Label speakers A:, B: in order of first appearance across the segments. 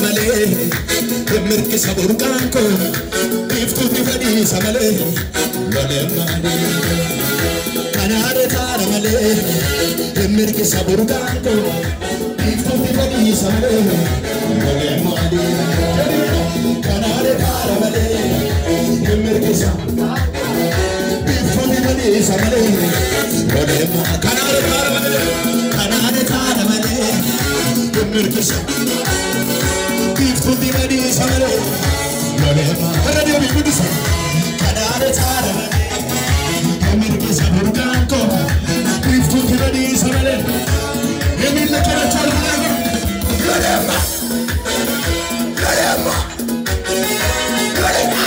A: مالي مركي سبور كانكو يفتو في فدي سمالي لولي مالي كنار تار مالي مركي سبور كانكو يفتو في فدي سمالي لولي مالي كنار تار مالي مركي سبور يفتو في فدي سمالي لولي مالي كنار تار مالي مركز كيف تدي مدي سمره لولما هرّي أبي بدي سم كنار تارم مركز بركانكو كيف تدي مدي سمره يمين لكنا تارم لولما لولما لولما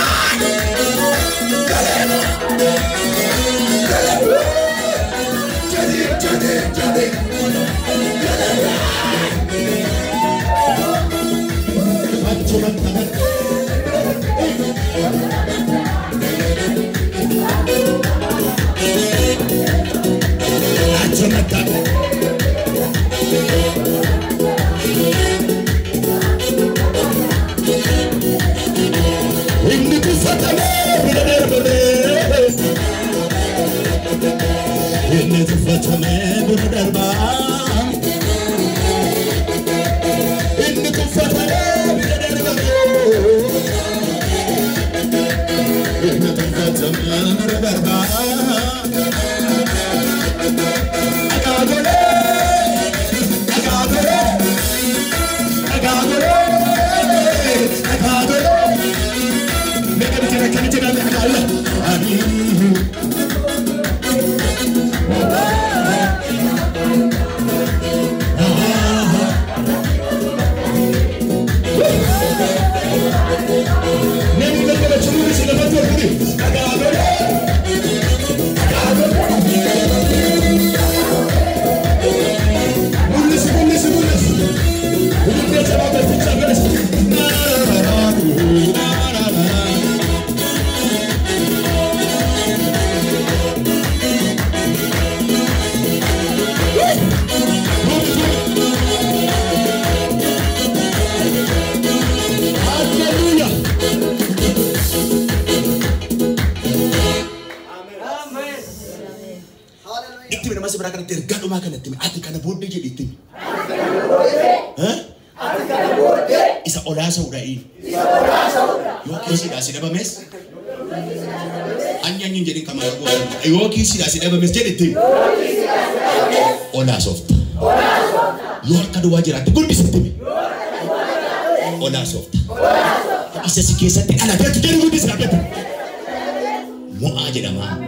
A: لولما jadi ini tufatame berdarba ini tufatame berdarba ini tufatame berdarba masih berangkat tergadu makan itu, ati karena bodoh jadi itu. Hah? Ati karena bodoh. Isa olah saudara ini. Yo kisi dah sudah bermes. Anya ni jadi kamar gua. Yo kisi dah sudah bermes jadi itu. Olah soft. Yo kado wajar ati gua bisa itu. Olah soft. Isa sikisa ti anak dia jadi gua bisa itu. Mau aja dah mah.